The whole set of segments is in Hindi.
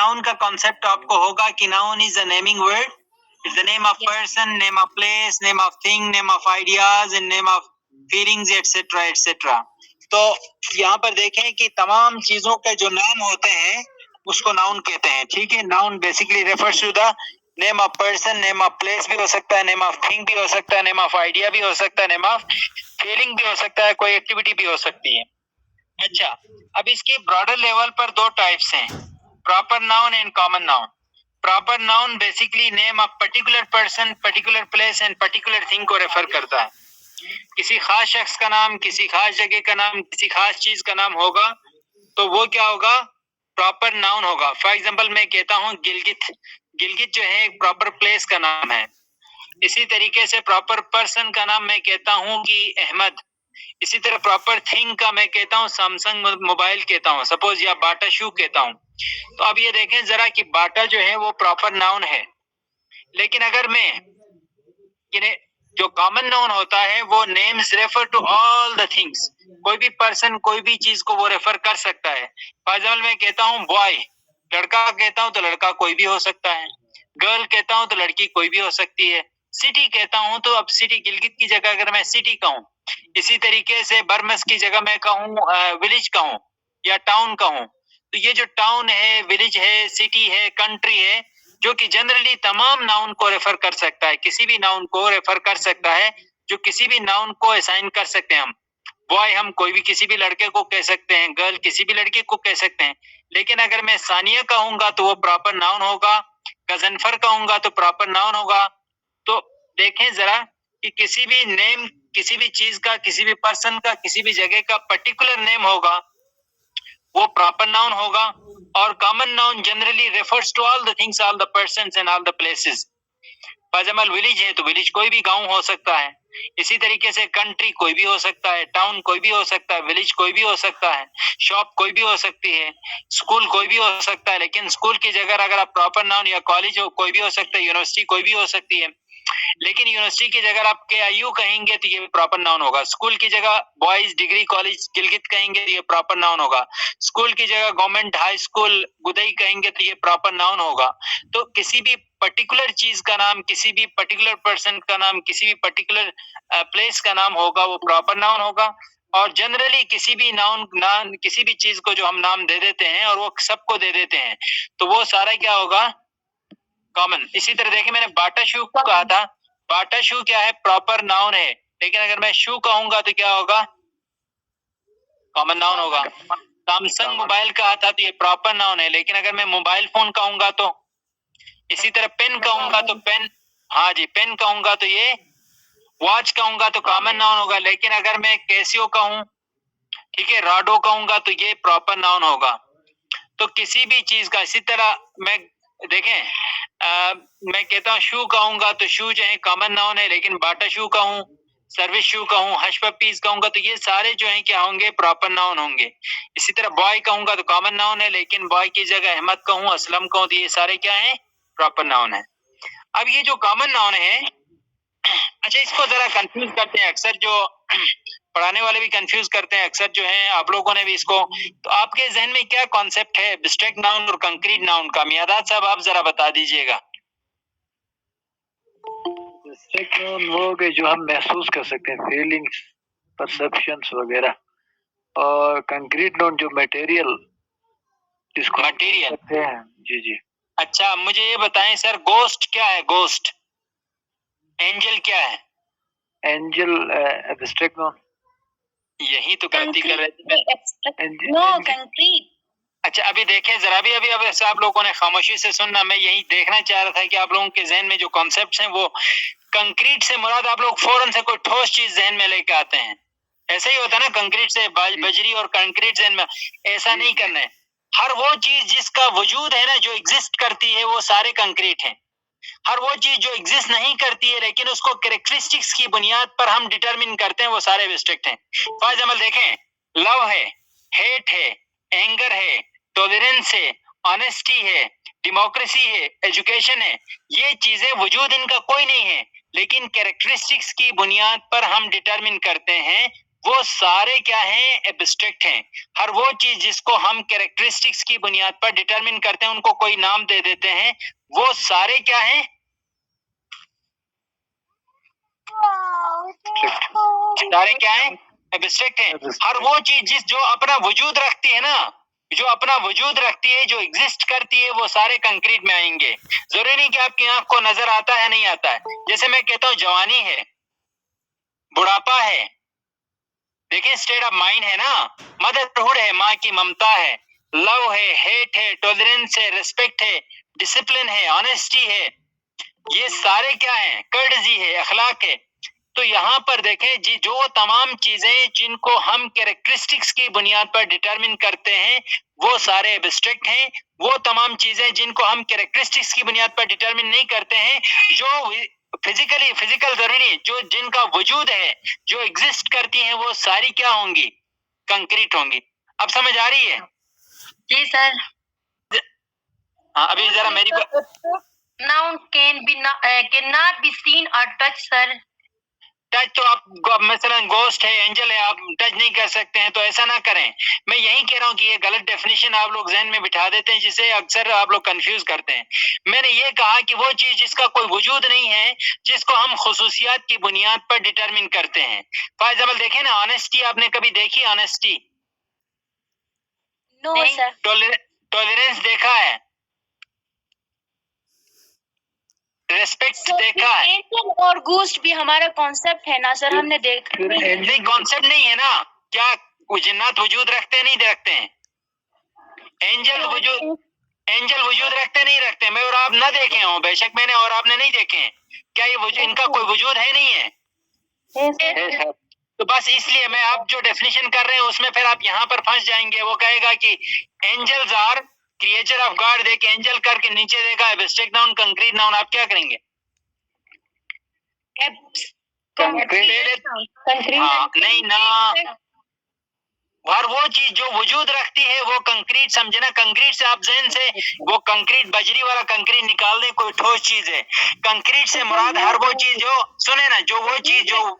नाउन का कॉन्सेप्ट आपको होगा कि noun is a naming word, is the name of person, name of place, name of thing, name of ideas and name of feelings etcetera etcetera. तो यहाँ पर देखें कि तमाम चीजों के जो नाम होते हैं उसको नाउन कहते हैं। ठीक है, noun basically refers to the name of person, name of place भी हो सकता है, नेम ऑफ थिंग भी हो सकता है, नेम ऑफ आइडिया भी हो सकता है, नेम ऑफ फीलिंग भी हो सकता है, कोई एक्टिविटी भी हो सकती है। अच्छा, अब इसके ब्रॉडर लेवल पर दो टाइप्स हैं, proper noun and common noun. Proper noun basically name of particular person, particular place and particular thing को रेफर करता है। किसी खास शख्स का नाम, किसी खास जगह का नाम, किसी खास चीज का नाम होगा तो वो क्या होगा, प्रॉपर नाउन होगा। फॉर एग्जांपल मैं कहता हूँ गिलगित, गिलगित जो है एक प्रॉपर प्लेस का नाम है। इसी तरीके से प्रॉपर पर्सन का नाम मैं कहता हूँ कि अहमद। इसी तरह प्रॉपर थिंग का मैं कहता हूँ सैमसंग मोबाइल कहता हूँ सपोज, या बाटा शू कहता हूँ। तो अब ये देखें जरा कि बाटा जो है वो प्रॉपर नाउन है, लेकिन अगर मैं जो कॉमन नाउन होता है वो names refer to all the things, कोई भी पर्सन कोई भी चीज को वो रेफर कर सकता है। फॉर एग्जाम्पल मैं कहता हूँ बॉय, लड़का कहता हूँ तो लड़का कोई भी हो सकता है, गर्ल कहता हूँ तो लड़की कोई भी हो सकती है, सिटी कहता हूँ तो अब सिटी गिलगित की जगह अगर मैं सिटी कहूँ, इसी तरीके से बरमस की जगह मैं कहूँ विलेज कहूँ या टाउन कहूँ। तो ये जो टाउन है, विलेज है, सिटी है, कंट्री है, जो कि जनरली तमाम नाउन को रेफर कर सकता है, किसी भी नाउन को रेफर कर सकता है, जो किसी भी नाउन को असाइन कर सकते हैं हम। बॉय हम कोई भी किसी भी लड़के को कह सकते हैं, गर्ल किसी भी लड़की को कह सकते हैं। लेकिन अगर मैं सानिया कहूंगा तो वो प्रॉपर नाउन होगा, गजनफर कहूंगा तो प्रॉपर नाउन होगा। तो देखें जरा कि किसी भी नेम, किसी भी चीज का, किसी भी पर्सन का, किसी भी जगह का पर्टिकुलर नेम होगा वो प्रॉपर नाउन होगा। और common noun generally refers to all the things, all the persons and all the places. For example village है तो विलेज कोई भी गांव हो सकता है। इसी तरीके से कंट्री कोई भी हो सकता है, टाउन कोई भी हो सकता है, विलेज कोई भी हो सकता है, शॉप कोई भी हो सकती है, स्कूल कोई भी हो सकता है। लेकिन स्कूल की जगह अगर आप प्रॉपर नाउन, या कॉलेज कोई भी हो सकता है, यूनिवर्सिटी कोई भी हो सकती है। लेकिन यूनिवर्सिटी की जगह आप KIU कहेंगे तो ये प्रॉपर नाउन होगा। स्कूल की जगह बॉयज डिग्री कॉलेज गिलगित कहेंगे तो ये प्रॉपर नाउन होगा। स्कूल की जगह गवर्नमेंट हाई स्कूल गुदई कहेंगे तो ये प्रॉपर नाउन होगा। तो किसी भी पर्टिकुलर चीज का नाम, किसी भी पर्टिकुलर पर्सन का नाम, किसी भी पर्टिकुलर प्लेस का नाम होगा वो प्रॉपर नाउन होगा। और जनरली किसी भी नाउन किसी भी चीज को जो हम नाम दे देते हैं और वो सबको दे देते हैं तो वो सारा क्या होगा, कॉमन। इसी तरह देखिए मैंने बाटा शू कहा था, बाटा शू क्या है, प्रॉपर नाउन है, लेकिन अगर मैं शू कहूंगा तो क्या होगा, कॉमन नाउन होगा। सैमसंग मोबाइल कहा था तो ये प्रॉपर नाउन है, लेकिन अगर मैं मोबाइल फोन कहूंगा तो, इसी तरह पेन कहूंगा तो पेन, हाँ जी पेन कहूंगा तो ये, वॉच कहूंगा तो कॉमन नाउन होगा। लेकिन अगर मैं कैसियो कहूं, ठीक है, राडो कहूंगा तो ये प्रॉपर नाउन होगा। तो किसी भी चीज का, इसी तरह मैं देखें मैं कहता हूँ शू कहूंगा तो शू जो है कॉमन नाउन है, लेकिन बाटा शू कहूं, सर्विस शू कहूं, हश पपीज कहूंगा तो ये सारे जो है क्या होंगे, प्रॉपर नाउन होंगे। इसी तरह बॉय कहूंगा तो कॉमन नाउन है, लेकिन बॉय की जगह अहमद कहूं, असलम कहूं तो ये सारे क्या है, प्रॉपर नाउन है। अब ये जो कॉमन नाउन है, अच्छा इसको जरा कंफ्यूज करते हैं अक्सर, जो पढ़ाने वाले भी कंफ्यूज करते हैं अक्सर, जो है आप लोगों ने भी इसको। तो आपके जहन में क्या कॉन्सेप्ट है एब्स्ट्रैक्ट नाउन और कंक्रीट नाउन का? मियादाद साहब आप जरा बता दीजिएगा। एब्स्ट्रैक्ट नाउन वो हो गए जो हम महसूस कर सकते हैं, फीलिंग्स, परसेप्शंस वगैरह। और कंक्रीट नाउन जो मटेरियल, जिसको मटेरियल हैं। जी जी। अच्छा मुझे ये बताएं सर, गोस्ट क्या है, गोस्ट, एंजल क्या है? Angel abstract noun. यही तो गलती कर रहे थे। No concrete. अच्छा अभी देखें जरा भी, अभी अब ऐसा आप लोगों ने खामोशी से सुनना, मैं यही देखना चाह रहा था कि आप लोगों के जहन में जो कॉन्सेप्ट्स हैं वो कंक्रीट से मुराद आप लोग फौरन से कोई ठोस चीज जहन में लेके आते हैं। ऐसा ही होता है ना, कंक्रीट से बजरी और कंक्रीट जहन में, ऐसा नहीं करना है। हर वो चीज जिसका वजूद है ना, जो एग्जिस्ट करती है, वो सारे कंक्रीट हैं। हर वो चीज जो एग्जिस्ट नहीं करती है लेकिन उसको कैरेक्टरिस्टिक्स की बुनियाद पर हम डिटरमिन करते हैं, वो सारे एब्स्ट्रैक्ट हैं। फॉर एग्जाम्पल देखें, लव है, हेट है, एंगर है, टॉलरेंस है, ऑनेस्टी है, डेमोक्रेसी है, एजुकेशन है, ये चीजें वजूद इनका कोई नहीं है, लेकिन कैरेक्टरिस्टिक्स की बुनियाद पर हम डिटरमिन करते हैं वो सारे क्या हैं? एब्स्ट्रैक्ट हैं। हर वो चीज जिसको हम कैरेक्टरिस्टिक्स की बुनियाद पर डिटरमिन करते हैं, उनको कोई नाम दे देते हैं, वो सारे क्या हैं? सारे क्या हैं? एब्स्ट्रैक्ट हैं। हर वो चीज जो अपना वजूद रखती है ना, जो अपना वजूद रखती है, जो एग्जिस्ट करती है, वो सारे कंक्रीट में आएंगे। जरूरी नहीं कि आपकी आंख को नजर आता है, नहीं आता है। जैसे मैं कहता हूँ जवानी है, बुढ़ापा है, देखिए स्टेट ऑफ माइंड है ना, मदरहुड है, माँ की ममता है, लव है, हेट है, टॉलरेंस है, रिस्पेक्ट है, डिसिप्लिन है, ऑनेस्टी है, ये सारे क्या है? कर्टजी है, अखलाक है। तो यहाँ पर देखें जी, जो तमाम चीजें जिनको हम कैरेक्टरिस्टिक्स की बुनियाद पर डिटरमिन करते हैं, वो सारे एब्स्ट्रैक्ट हैं। वो तमाम चीजें जिनको हम कैरेक्टरिस्टिक्स की बुनियाद पर डिटरमिन नहीं करते हैं, जो फिजिकल जरूरी है, जो जिनका वजूद है, जो एग्जिस्ट करती हैं, वो सारी क्या होंगी? कंक्रीट होंगी। अब समझ आ रही है? जी सर। हाँ, अभी जरा मेरी Noun cannot be seen or touched, sir. Touch तो आप मसलन गोस्ट है, एंजल है, आप टच नहीं कर सकते हैं, तो ऐसा ना करें। मैं यही कह रहा हूँ कि ये गलत डेफिनेशन आप लोग जहन में बिठा देते हैं, जिसे अक्सर आप लोग कंफ्यूज करते हैं। मैंने ये कहा कि वो चीज जिसका कोई वजूद नहीं है, जिसको हम खुसूसियात की बुनियाद पर डिटरमिन करते हैं। फॉर एग्जाम्पल देखें ना, ऑनेस्टी आपने कभी देखी? ऑनेस्टी? No, sir. टॉलरेंस देखा है? रेस्पेक्ट देखा है? एंजल और घोस्ट भी हमारा कॉन्सेप्ट है ना सर, हमने देखा नहीं, कॉन्सेप्ट नहीं है ना। क्या जिन्नात वजूद रखते नहीं रखते हैं? एंजल वजूद रखते नहीं रखते? मैं और आप ना देखे हों, बेशक मैंने और आपने नहीं देखे हैं। क्या ये इनका कोई वजूद है? नहीं है? तो बस इसलिए मैं आप जो डेफिनेशन कर रहे हैं उसमें फिर आप यहाँ पर फंस जाएंगे। वो कहेगा कि angels are creature of God, देख एंजल करके नीचे देखा एब्स्ट्रैक्ट नाउन, कंक्रीट नाउन, आप क्या करेंगे? हाँ, नहीं ना, और वो चीज जो वजूद रखती है वो कंक्रीट, समझे ना? कंक्रीट से आप जहन से वो कंक्रीट, बजरी वाला कंक्रीट निकाल दें, कोई ठोस चीज है। कंक्रीट से मुराद हर वो चीज जो, सुने ना, जो वो चीज जो,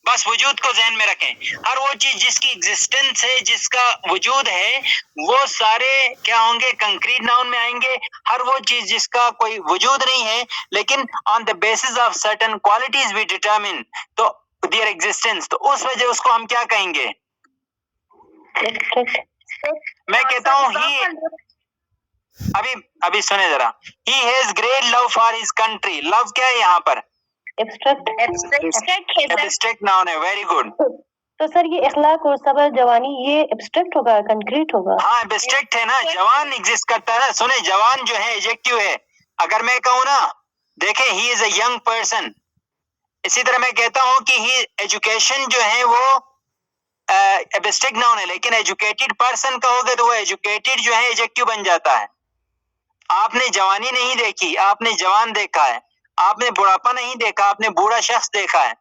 बस वजूद को जहन में रखें। हर वो चीज जिसकी एग्जिस्टेंस है, जिसका वजूद है, वो सारे क्या होंगे? कंक्रीट नाउन में आएंगे। हर वो चीज जिसका कोई वजूद नहीं है, लेकिन on the basis of certain qualities we determine तो देयर एग्जिस्टेंस, तो उस वजह उसको हम क्या कहेंगे? मैं कहता हूँ अभी सुने जरा, he has great love for his country. Love क्या है यहाँ पर? एब्स्ट्रैक्ट नाउन है, वेरी गुड। तो सर ये इखलाक और सबर, जवानी, ये एब्स्ट्रैक्ट होगा, कंक्रीट होगा? हाँ, एब्स्ट्रैक्ट है ना। जवान एग्जिस्ट करता है ना। सुने, जवान जो है एडजेक्टिव है। अगर मैं कहूँ ना, देखे he is a young person, इसी तरह मैं कहता हूँ कि ही एजुकेशन जो है वो एब्स्ट्रैक्ट नाउन है, लेकिन एजुकेटेड पर्सन कहोगे तो वो एजुकेटेड जो है एडजेक्टिव बन जाता है। आपने जवानी नहीं देखी, आपने जवान देखा है। आपने बुढ़ापा नहीं देखा, आपने बूढ़ा शख्स देखा है।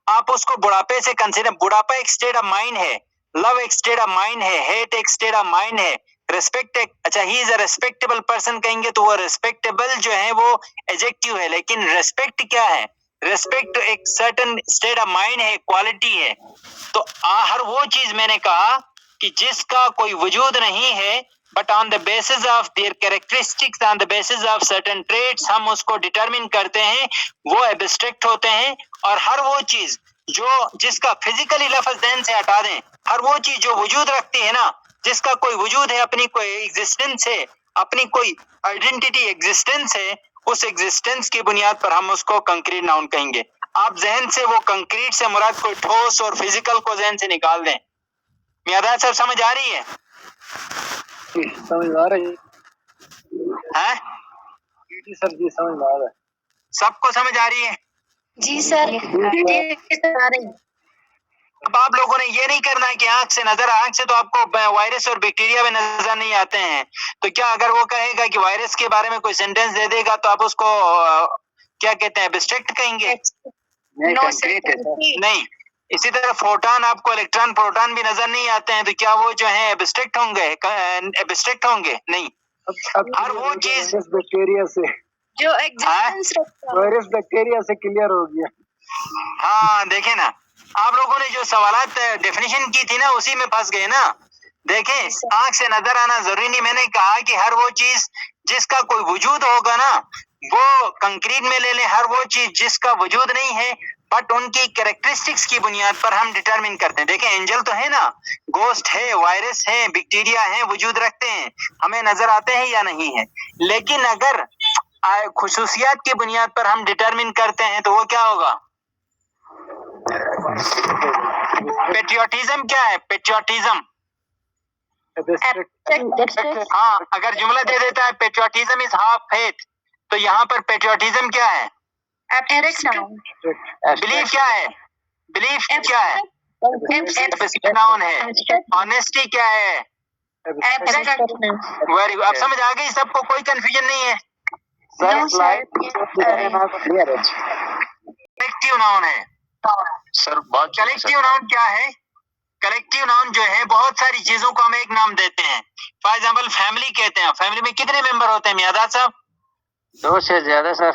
आप उसको बुढ़ापे से कंसीडर, बुढ़ापा एक स्टेट ऑफ माइंड है, लव एक स्टेट ऑफ माइंड है, हेट एक स्टेट ऑफ माइंड है, रिस्पेक्ट एक, अच्छा he is a respectable person कहेंगे तो वो रिस्पेक्टेबल जो है वो एडजेक्टिव है, लेकिन रिस्पेक्ट क्या है? रिस्पेक्ट एक सर्टेन स्टेट ऑफ माइंड है, क्वालिटी है। तो हर वो चीज मैंने कहा कि जिसका कोई वजूद नहीं है, but on the basis of their characteristics, on the basis of certain traits हम उसको डिटरमिन करते हैं, वो एब्स्ट्रैक्ट होते हैं। और हर वो चीज जो जिसका फिजिकली लफ्ज ध्यान से हटा दें, हर वो चीज जो वजूद रखती है ना, जिसका कोई वजूद है, अपनी कोई एग्जिस्टेंस है, अपनी कोई आइडेंटिटी एग्जिस्टेंस है, उस एग्जिस्टेंस की बुनियाद पर हम उसको कंक्रीट नाउन कहेंगे। आप जहन से वो कंक्रीट से मुराद कोई ठोस और फिजिकल को जहन से निकाल दें। मियादाद साहब समझ आ रही है? समझ आ रही है? जी सर, जी समझ आ रहा है। सबको समझ आ रही है? जी सर। आ रही। अब आप लोगों ने ये नहीं करना है कि आंख से नजर, आंख से तो आपको वायरस और बैक्टीरिया में नजर नहीं आते हैं। तो क्या अगर वो कहेगा कि वायरस के बारे में कोई सेंटेंस दे देगा तो आप उसको क्या कहते हैं, एब्स्ट्रैक्ट कहेंगे? नहीं। इसी तरह फोटोन, आपको इलेक्ट्रॉन प्रोटॉन भी नजर नहीं आते हैं, तो क्या वो जो है एब्स्ट्रैक्ट होंगे? एब्स्ट्रैक्ट होंगे? नहीं। हर वो चीज बैक्टीरिया से जो एग्जिस्टेंस वायरस बैक्टीरिया से क्लियर हो गया। हाँ, देखे ना, आप लोगों ने जो सवालात डेफिनेशन की थी ना, उसी में फंस गए ना। देखें, आंख से नजर आना जरूरी नहीं। मैंने कहा कि हर वो चीज जिसका कोई वजूद होगा ना, वो कंक्रीट में ले लें। हर वो चीज जिसका वजूद नहीं है बट उनकी कैरेक्टरिस्टिक्स की बुनियाद पर हम डिटरमिन करते हैं। देखें, एंजल तो है ना, गोस्ट है, वायरस है, बैक्टीरिया है, वजूद रखते हैं, हमें नजर आते हैं या नहीं है। लेकिन अगर खुसूसियात की बुनियाद पर हम डिटरमिन करते हैं तो वो क्या होगा? पेट्रियोटिज्म क्या है? पेट्रियोटिज्म, हाँ, अगर जुमला दे देता है पेट्रियोटिज्म इज हाफ फेथ, तो यहाँ पर पेट्रियोटिज्म क्या है? बिलीफ क्या है? बिलीफ क्या है? नाउन है। ऑनेस्टी क्या है? Very good. अब समझ आ गई सबको? कोई कंफ्यूजन नहीं है? कलेक्टिव नाउन है सर। बात कलेक्टिव नाउन क्या है? कलेक्टिव नाउन जो है, बहुत सारी चीजों को हम एक नाम देते हैं। फॉर एग्जाम्पल फैमिली कहते हैं। फैमिली में कितने मेंबर होते हैं मियादाद साहब? 2 से ज्यादा सर।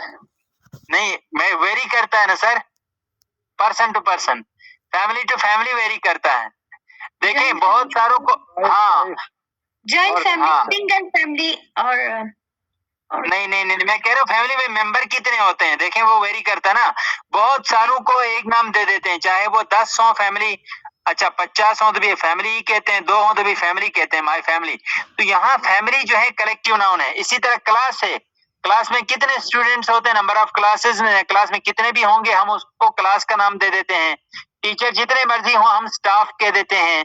नहीं, मैं वेरी करता है ना sir, person to person, family to family vary करता है। देखिए बहुत सारों को, हाँ, जॉइंट फैमिली, हाँ। सिंगल फैमिली और नहीं नहीं नहीं, मैं कह रहा हूँ फैमिली में मेंबर कितने होते हैं, देखें वो वेरी करता है ना। बहुत सारों को एक नाम दे देते हैं, चाहे वो 10 हो फैमिली, अच्छा 50 हो तो भी फैमिली ही कहते हैं, 2 हो तो भी फैमिली कहते हैं, माय फैमिली। तो यहाँ फैमिली जो है कलेक्टिव नाउन है। इसी तरह क्लास है, क्लास में कितने स्टूडेंट्स होते हैं, नंबर ऑफ क्लासेस में, क्लास में कितने भी होंगे हम उसको क्लास का नाम दे देते हैं। टीचर जितने मर्जी हो हम स्टाफ कह देते हैं।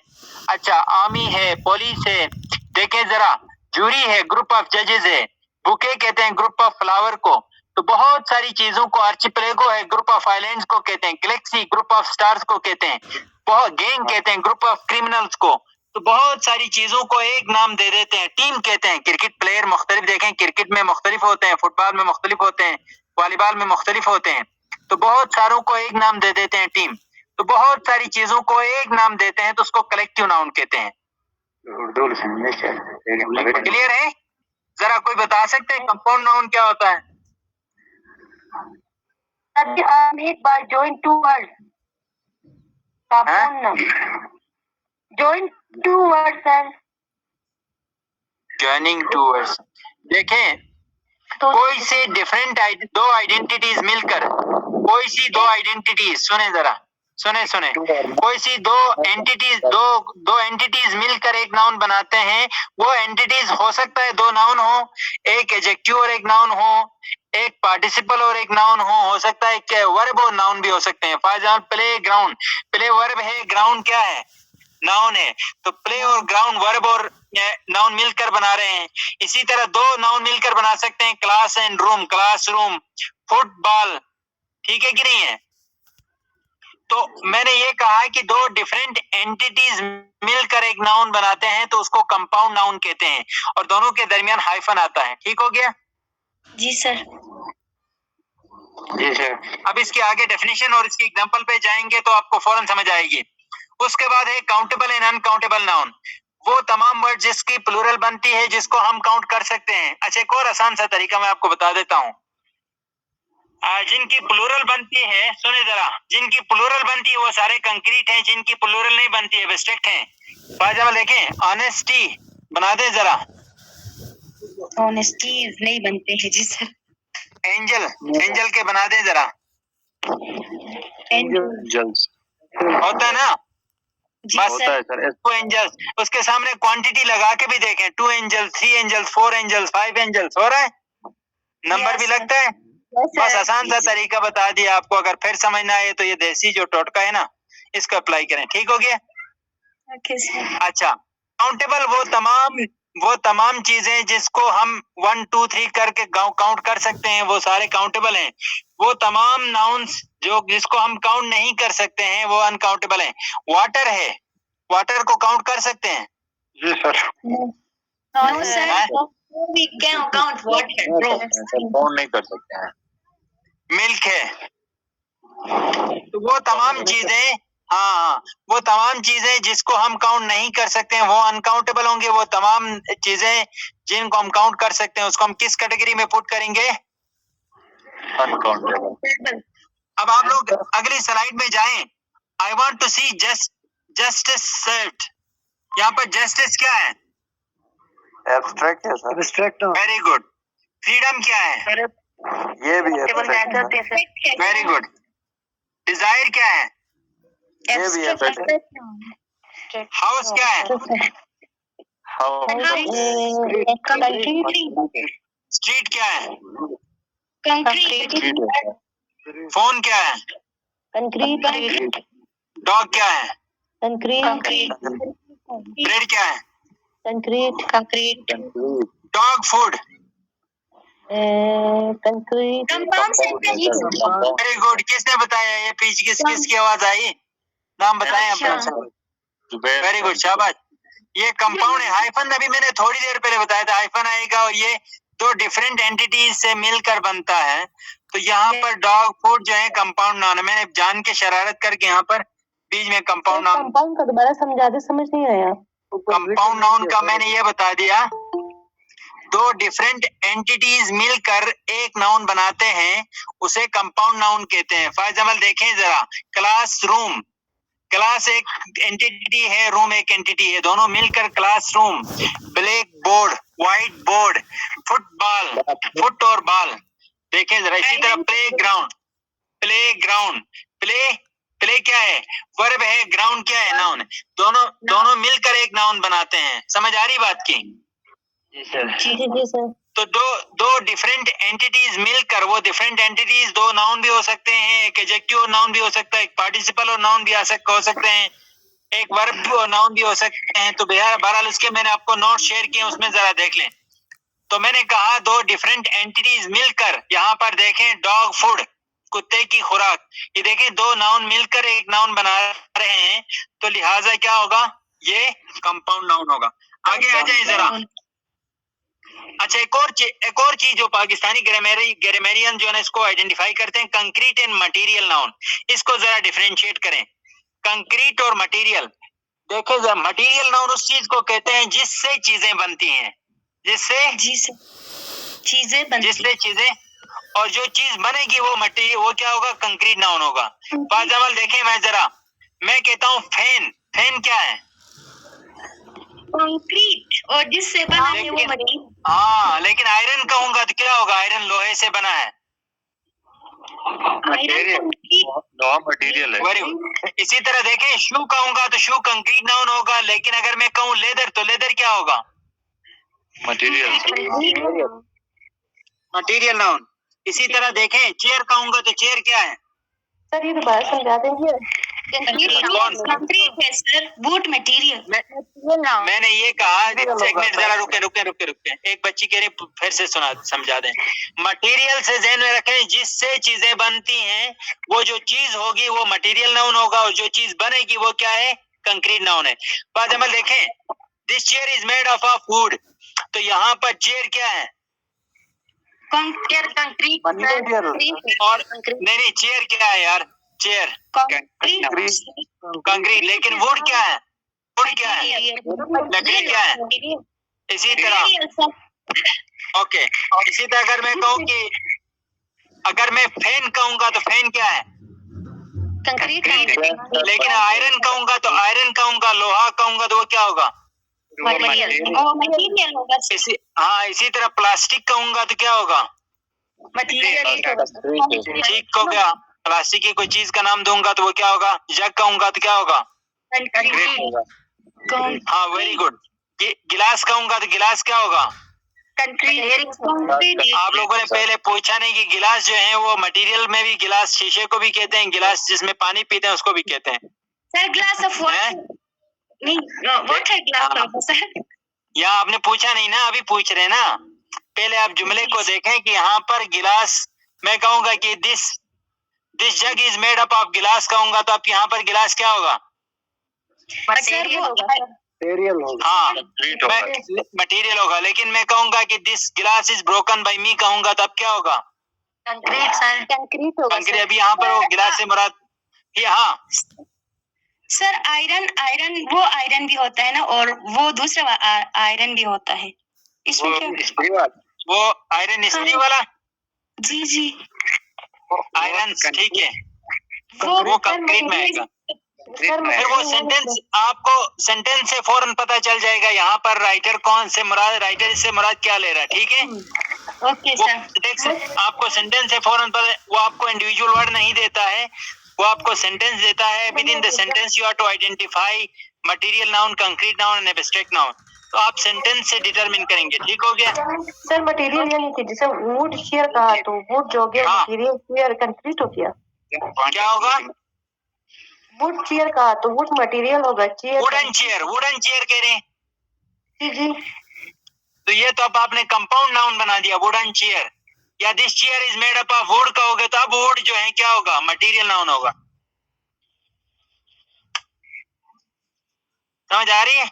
अच्छा, आर्मी है, पुलिस है, देखें जरा, जूरी है, ग्रुप ऑफ जजेस है, बुके कहते हैं ग्रुप ऑफ फ्लावर को। तो बहुत सारी चीजों को, आर्चिपेलागो है, ग्रुप ऑफ आइलैंड्स को कहते हैं, गैलेक्सी ग्रुप ऑफ स्टार्स को कहते हैं, बहुत गैंग कहते हैं ग्रुप ऑफ क्रिमिनल्स को। तो बहुत सारी चीजों को एक नाम दे देते हैं। टीम कहते हैं, क्रिकेट प्लेयर मुख्तलिफ, देखें क्रिकेट में मुख्तलिफ होते हैं, फुटबॉल में मुख्तलिफ होते हैं, वॉलीबॉल में मुख्तलिफ होते हैं। तो बहुत सारों को एक नाम दे देते हैं, टीम। तो बहुत सारी चीजों को एक नाम देते हैं, तो उसको कलेक्टिव नाउन कहते हैं। क्लियर है? जरा कोई बता सकते हैं कंपाउंड नाउन क्या होता है? Made by joint two words, compound noun, joint two words sir. Joining two words, देखें कोई से डिफरेंट दो आइडेंटिटीज मिलकर, कोई सी दो आइडेंटिटीज, सुने जरा, सुने, कोई सी दो एंटिटीज मिलकर एक नाउन बनाते हैं। वो एंटिटीज हो सकता है 2 नाउन हो, एक एडजेक्टिव और एक नाउन हो, एक पार्टिसिपल और एक नाउन हो सकता है कि वर्ब और नाउन भी हो सकते हैं। For example play ground, play verb है, ग्राउंड क्या है? नाउन है। तो प्ले और ग्राउंड वर्ब और नाउन मिलकर बना रहे हैं। इसी तरह 2 नाउन मिलकर बना सकते हैं, class and room, classroom, football, ठीक है कि नहीं है? तो मैंने ये कहा कि 2 डिफरेंट एंटिटीज मिलकर एक नाउन बनाते हैं तो उसको कंपाउंड नाउन कहते हैं, और दोनों के दरमियान हाइफन आता है। ठीक हो गया? जी सर। जी सर। अब इसके आगे डेफिनेशन और इसके एग्जांपल पे जाएंगे तो आपको फौरन समझ आएगी। उसके बाद है काउंटेबल एंड अनकाउंटेबल नाउन, वो तमाम वर्ड जिसकी प्लूरल बनती है, जिसको हम काउंट कर सकते हैं। अच्छा, एक और आसान सा तरीका मैं आपको बता देता हूँ। जिनकी प्लूरल बनती है, सुने जरा, जिनकी प्लूरल बनती है वो सारे कंक्रीट हैं, जिनकी प्लूरल नहीं बनती है एब्स्ट्रैक्ट हैं। फॉर एग्जांपल देखें, ऑनेस्टी बना दे जरा, ऑनेस्टी नहीं बनते हैं जी सर। एंजल के बना दे जरा, एंजल्स होता है ना? बस होता है सर। 2 एंजल्स, उसके सामने क्वांटिटी लगा के भी देखें, 2 एंजल्स, 3 एंजल्स, 4 एंजल्स, 5 एंजल्स, हो रहा है? नंबर भी लगता है। बस आसान सा तरीका बता दिया आपको। अगर फिर समझ ना आए तो ये देसी जो टोटका है ना, इसको अप्लाई करें। ठीक हो गया? अच्छा, काउंटेबल वो तमाम चीजें जिसको हम 1 2 3 करके काउंट कर सकते हैं, वो सारे काउंटेबल हैं। वो तमाम नाउन्स जो जिसको हम काउंट नहीं कर सकते हैं वो अनकाउंटेबल हैं। वाटर है, वाटर को काउंट कर सकते हैं? जी sir. No sir, we can count water. Count नहीं कर सकते हैं। मिल्क है। तो वो तमाम चीजें, हाँ, वो तमाम चीजें जिसको हम काउंट नहीं कर सकते हैं वो अनकाउंटेबल होंगे। वो तमाम चीजें जिनको हम काउंट कर सकते हैं उसको हम किस कैटेगरी में पुट करेंगे? अनकाउंटेबल। अब आप लोग अगली स्लाइड में जाएं I want to see justice served. यहाँ पर जस्टिस क्या है? एब्स्ट्रैक्ट है sir. Abstract noun. Very good. Freedom क्या है? ये भी एब्स्ट्रैक्ट। Very good. डिजायर क्या है? ये भी एब्स्ट्रैक्ट। हाउस क्या है? स्ट्रीट क्या है? फोन क्या है? कंक्रीट। डॉग क्या है? कंक्रीट। ब्रेड क्या है? Concrete. Dog food. Concrete. Very good. किसने बताया? ये पीछे किसकी आवाज आई? नाम बताएं अपना। वेरी गुड, शाबाश। ये कंपाउंड है। हाइफन अभी मैंने थोड़ी देर पहले बताया था, हाइफन आएगा और ये दो डिफरेंट एंटिटीज से मिलकर बनता है। तो यहाँ पर डॉग फूड जो है कंपाउंड नाउन है। मैंने जान के शरारत करके यहाँ पर बीच में कंपाउंड नाउन, कंपाउंड का दोबारा समझा दे, समझ नहीं आया। कंपाउंड नाउन का मैंने ये बता दिया, दो डिफरेंट एंटिटीज मिलकर एक नाउन बनाते हैं, उसे कंपाउंड नाउन कहते हैं। फॉर एग्जाम्पल देखें जरा, क्लासरूम, क्लास एक एंटिटी है, रूम एक एंटिटी है, दोनों मिलकर classroom. Black board, white board, football, foot और बॉल। देखें जरा। इसी तरह play ground, play ground, play क्या है? वर्ब है, ग्राउंड क्या है? नाउन। दोनों मिलकर एक नाउन बनाते हैं। समझ आ रही बात की? जी सर। जी सर। तो दो डिफरेंट एंटिटीज मिलकर, वो डिफरेंट एंटिटीज दो नाउन भी हो सकते हैं, एक एडजेक्टिव नाउन भी हो सकता है, एक पार्टिसिपल और नाउन भी हो सकते हैं, एक वर्ब और नाउन भी हो सकते हैं। तो बहरहाल उसके मैंने आपको नोट शेयर किए, उसमें जरा देख लें। तो मैंने कहा दो डिफरेंट एंटिटीज मिलकर, यहाँ पर देखें डॉग फूड, कुत्ते की खुराक, ये देखें दो नाउन मिलकर एक नाउन बना रहे हैं, तो लिहाजा क्या होगा? ये कंपाउंड नाउन होगा। आगे आ जाए जरा। अच्छा, एक और चीज जो पाकिस्तानी ग्रामेरियन जो है ना इसको आइडेंटिफाई करते हैं, कंक्रीट एंड मटेरियल नाउन। इसको जरा डिफरेंशिएट करें, कंक्रीट और मटेरियल। देखो जरा, मटेरियल नाउन उस चीज को कहते हैं जिससे चीजें बनती हैं, जिससे चीजें, और जो चीज बनेगी वो मटेरियल, वो क्या होगा? कंक्रीट नाउन होगा। फॉर एग्जाम्पल देखें, मैं कहता हूँ फैन, फैन क्या है? कंक्रीट, और जिससे बना है वो मटेरियल। हाँ, लेकिन आयरन कहूंगा तो क्या होगा? आयरन लोहे से बना है। लोहा मटेरियल है। Very good. इसी तरह देखें, शू कहूंगा तो शू कंक्रीट नाउन होगा, लेकिन अगर मैं कहूँ लेदर तो लेदर क्या होगा? Material noun. इसी तरह देखें, चेयर कहूंगा तो चेयर क्या है? सर ये दोबारा समझा देंगे। कंक्रीट है सर, वुड मटेरियल। मैंने ये कहा, एक मिनट जरा रुके। एक बच्ची कह रही, फिर से समझा दें। मटेरियल से ध्यान में रखें, जिससे चीजें बनती हैं, वो जो चीज होगी वो मटेरियल नाउन होगा, और जो चीज बनेगी वो क्या है? कंक्रीट नाउन है। बाद में देखें, this chair is made of of would, तो यहाँ पर चेयर क्या है? कंक्रीट। और नहीं, चेयर क्या है यार? चेयर कंक्रीट, लेकिन वुड क्या है? वुड क्या है? लकड़ी क्या है? इसी तरह ओके। इसी तरह अगर मैं कहूँ कि अगर मैं फैन कहूंगा तो फैन क्या है? कंक्रीट। लेकिन आयरन कहूंगा तो आयरन कहूंगा, लोहा कहूंगा तो वो क्या होगा? मटेरियल होगा। इसी तरह प्लास्टिक कहूंगा तो क्या होगा? मटेरियल। ठीक हो गया। प्लास्टिक की कोई चीज का नाम दूंगा तो वो क्या होगा? जग कहूंगा तो क्या होगा? हाँ, वेरी गुड। गिलास कहूंगा तो गिलास क्या होगा? आप लोगों ने पहले पूछा नहीं कि गिलास जो है वो मटेरियल में भी, गिलास शीशे को भी कहते हैं, गिलास जिसमें पानी पीते हैं उसको भी कहते हैं। सर ग्लास ऑफ वाटर नहीं, वाटर ग्लास सर। यहाँ आपने पूछा नहीं ना, अभी पूछ रहे ना। पहले आप जुमले को देखें कि यहाँ पर गिलास, मैं कहूंगा कि this jug is made up of गिलास कहूंगा तो आप यहाँ पर गिलास क्या होगा? मटेरियल होगा। हाँ, मटेरियल होगा। लेकिन मैं कहूंगा कि दिस गिलास इज ब्रोकन बाय मी कहूंगा तो अब क्या होगा? Concrete sir. कंक्रीट होगा। कंक्रीट। अभी यहाँ पर वो गिलास से मुराद ये, हाँ सर आयरन वो आयरन भी होता है ना, और वो दूसरा आयरन भी होता है। इसमें क्या? वो आयरन इस्त्री वाला। जी आयरन ठीक है, वो कंक्रीट में आएगा। सर फिर वो सेंटेंस आपको सेंटेंस से फौरन पता चल जाएगा यहाँ पर राइटर कौन से मुराद, राइटर से मुराद क्या ले रहा है, ठीक है। ओके वो सर। टेक्स्ट आपको सेंटेंस से फौरन पता, वो आपको इंडिविजुअल वर्ड नहीं देता है, वो आपको सेंटेंस देता है। Within the sentence you have to identify material noun, concrete noun and abstract noun. तो आप सेंटेंस से डिटरमिन करेंगे, ठीक हो गया। सर मटेरियल यानी कि जैसे वुड चेयर कहा तो वुड जो हो गया, हाँ। मटेरियल चेयर कंक्रीट हो गया। क्या होगा? वुड चेयर कहा तो वुड मटेरियल होगा, chair wooden chair, wooden chair कह रहे हैं। जी जी। तो ये तो अब आपने कंपाउंड नाउन बना दिया, वुडन चेयर। या this chair is made up of would कहोगे तो अब वुड जो है क्या होगा, मटेरियल नाउन होगा। समझ आ रही है?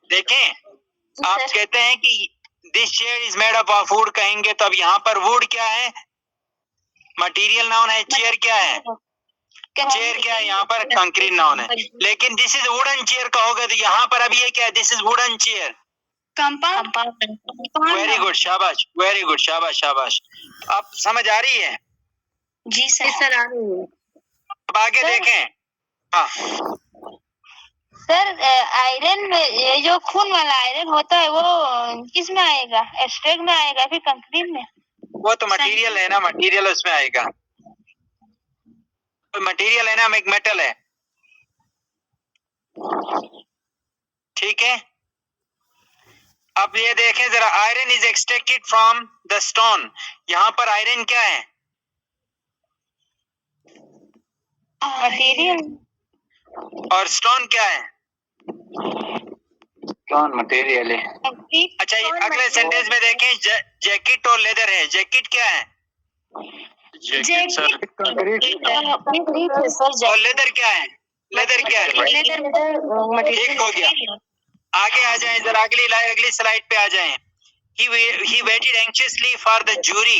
देखें, आप कहते हैं कि this chair is made up of would कहेंगे तो अब यहाँ पर वुड क्या है, मटेरियल नाउन है। चेयर क्या है, चेयर क्या है, यहाँ पर कंक्रीट नाउन है। लेकिन दिस इज वुडन चेयर कहोगे तो यहाँ पर अब ये क्या है, this is wooden chair, compound. Very good, शाबाश, वेरी गुड, शाबाश शाबाश। अब समझ आ रही है? जी सर आ रही है। अब आगे देखें। हाँ सर आयरन में ये जो खून वाला आयरन होता है वो किस में आएगा, एब्स्ट्रैक्ट में आएगा फिर कंक्रीट में? वो तो मटेरियल है ना, मटेरियल उसमें आएगा। तो मटेरियल है ना, एक मेटल है, ठीक है। अब ये देखें जरा, iron is extracted from the stone. यहाँ पर आयरन क्या है, मटेरियल। और स्टोन क्या है, कौन मटेरियल है। अच्छा ये अगले सेंटेंस में देखें, जैकेट और लेदर है। जैकेट क्या है, जैकेट सर और लेदर क्या है, लेदर क्या है, ठीक हो गया। आगे आ जाएं जरा, अगली स्लाइड पे आ जाएं। He waited anxiously for the jury.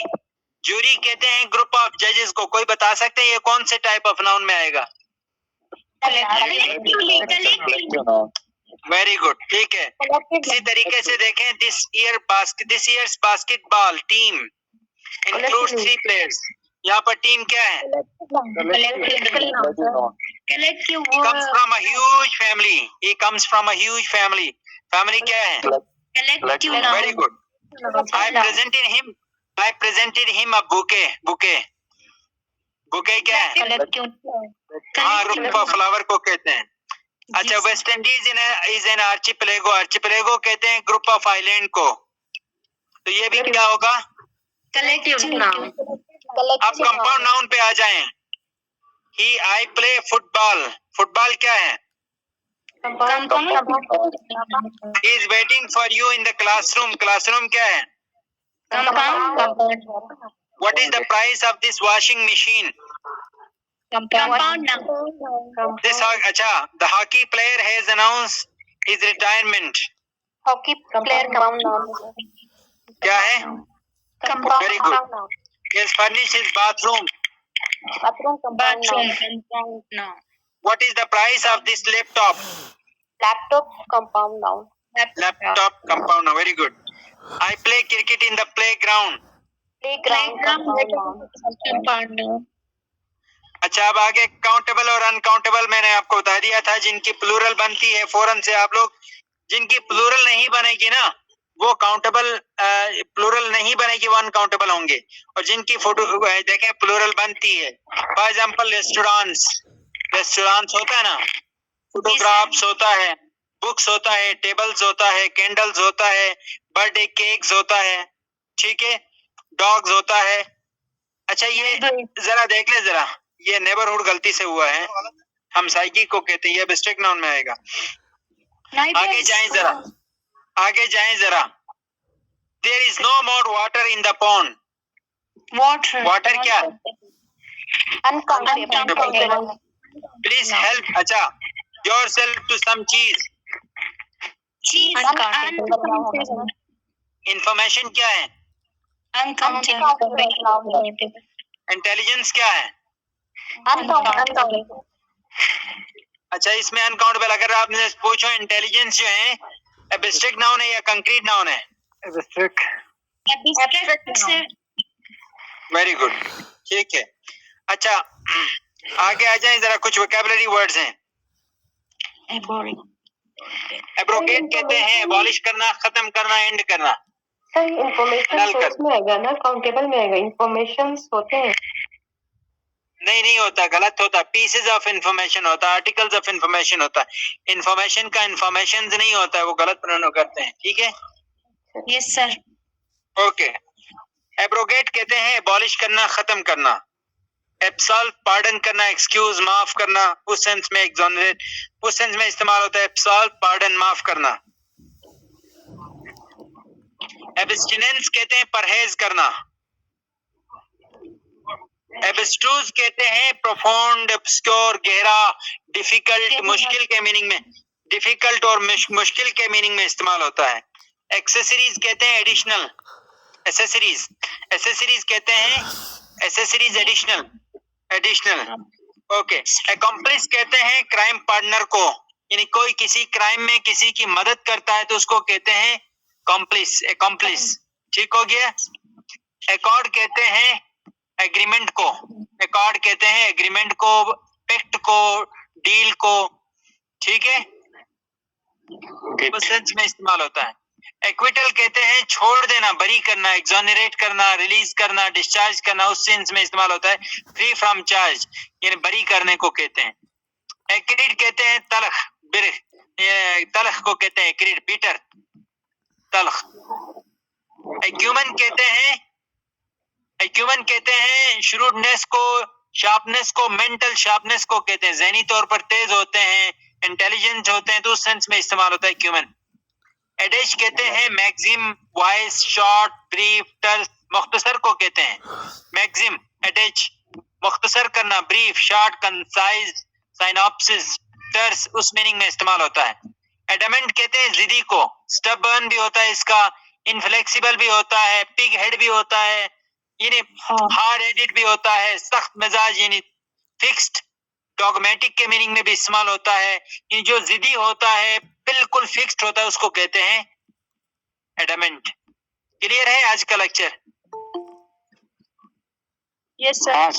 Jury कहते हैं ग्रुप ऑफ जजेस को। कोई बता सकते हैं ये कौन से टाइप ऑफ नाउन में आएगा? वेरी गुड, ठीक है। इसी तरीके से देखें, this years basketball team includes 3 players. यहाँ पर टीम क्या है, he comes from a huge family, he comes from a huge family। Family क्या है, very good. I presented him a bouquet क्या है, हाँ ग्रुप ऑफ फ्लावर को कहते हैं। अच्छा, West Indies is an archipelago कहते हैं ग्रुप ऑफ आइलैंड को। तो ये भी क्या होगा, अब कंपाउंड नाउन पे आ जाएं। आई प्ले फुटबॉल क्या है, he is waiting for you in the classroom क्या है, what is the price of this washing machine, this. अच्छा, the hockey player has announced his retirement. Hockey player क्या है, very good. He furnished his bathroom. What is the price of this laptop? Laptop compound noun. Laptop compound noun. Very good. I play cricket in the playground. अच्छा, अब आगे काउंटेबल और अनकाउंटेबल मैंने आपको बता दिया था। जिनकी प्लूरल बनती है फौरन से आप लोग, जिनकी प्लूरल नहीं बनेगी ना वो काउंटेबल, प्लूरल नहीं बनेगी वो अनकाउंटेबल होंगे। और जिनकी फोटो देखें प्लूरल बनती है, फॉर एग्जांपल रेस्टोरेंट्स होता है ना, फोटोग्राफ्स होता है, बुक्स होता है, टेबल्स होता है, कैंडल्स होता है, बर्थडे केक्स होता है, ठीक है, डॉग्स होता है। अच्छा, ये जरा देख ले जरा, ये नेबरहुड गलती से हुआ है, हम साइकी को कहते हैं, ये एब्स्ट्रैक्ट नाउन में आएगा। आगे जाएं जरा, there is no more water in the pond. Water क्या, प्लीज हेल्प, अच्छा, yourself to some cheese. Information क्या है, इंटेलिजेंस क्या है, अच्छा इसमें अनकाउंटेबल। अगर आपने पूछो इंटेलिजेंस जो है एब्स्ट्रैक्ट नाउन है या कंक्रीट नाउन है, एब्स्ट्रैक्ट। वेरी गुड, ठीक है। अच्छा, आगे आ जाए जरा, कुछ वोकैबुलरी वर्ड्स हैं। एब्रोगेट कहते हैं अबॉलिश करना, खत्म करना, एंड करना। सर इंफॉर्मेशन नल कर। सोर्स में आएगा ना, काउंटेबल में आएगा, इंफॉर्मेशन होते हैं। नहीं होता, गलत होता। पीसेज ऑफ इंफॉर्मेशन होता है, आर्टिकल्स ऑफ इंफॉर्मेशन होता है। इंफॉर्मेशन का इंफॉर्मेशन नहीं होता है, वो गलत प्रोनाउन करते हैं। ठीक है, यस सर। ओके। एब्रोगेट कहते हैं अबॉलिश करना, खत्म करना। एब्सॉल्व पार्डन करना, एक्सक्यूज माफ करना, उस सेंस में एक्सोनरेट, उस सेंस में इस्तेमाल होता है एब्सॉल्व पार्डन, माफ करना। एब्स्टिनेंस कहते हैं परहेज करना। एब्स्ट्रूज कहते हैं प्रोफाउंड, ऑब्स्क्योर, गहरा, डिफिकल्ट, मुश्किल के मीनिंग में, डिफिकल्ट और मुश्किल के मीनिंग में इस्तेमाल होता है। एक्सेसरीज कहते हैं एडिशनल, एसेसरीज, एसेसरीज कहते हैं accessories additional, additional. Okay. Accomplish कहते हैं क्राइम पार्टनर को, यानी कोई किसी क्राइम में किसी की मदद करता है तो उसको कहते हैं कॉम्प्लिस, अकम्प्लिस। ठीक हो गया। अकॉर्ड कहते हैं एग्रीमेंट को, अकॉर्ड कहते हैं एग्रीमेंट को, पैक्ट को, डील को। ठीक है, उस सेंस में इस्तेमाल होता है। एक्विटल कहते हैं छोड़ देना, बरी करना, एग्जोनरेट करना, रिलीज करना, डिस्चार्ज करना, उस सेंस में इस्तेमाल होता है। फ्री फ्रॉम चार्ज, यानी बरी करने को कहते हैं। एक्रिड कहते हैं तलख, बिरह, तलख को कहते हैं एक्रिड, बिटर, तलख। एक्यूमन कहते हैं श्रूडनेस को, शार्पनेस को, मेंटल शार्पनेस को कहते हैं, ज़हनी तौर पर तेज होते हैं, इंटेलिजेंट होते हैं, तो उस सेंस में इस्तेमाल होता है एक्यूमन। एडेज कहते हैं मैक्सिम, वॉइस, शॉर्ट, ब्रीफ, टर्स, मुख्तसर को कहते हैं मैक्सिम, एडेज, मुख्तसर करना, ब्रीफ, शॉर्ट, कंसाइज, साइनॉप्सिस, टर्स, उस मीनिंग में इस्तेमाल होता है। एडमेंट कहते हैं जिदी को, स्टबर्न भी होता है इसका, इनफ्लेक्सिबल भी होता है, पिग हेड भी होता है, यानी हार्ड हेडेड भी होता है, सख्त मिजाज यानी फिक्स्ड, डॉगमेटिक के मीनिंग में भी इस्तेमाल होता है। ये जो जिदी होता है, बिल्कुल फिक्स्ड होता है, उसको कहते हैं एडमेंट। क्लियर है आज का लेक्चर? Yes sir.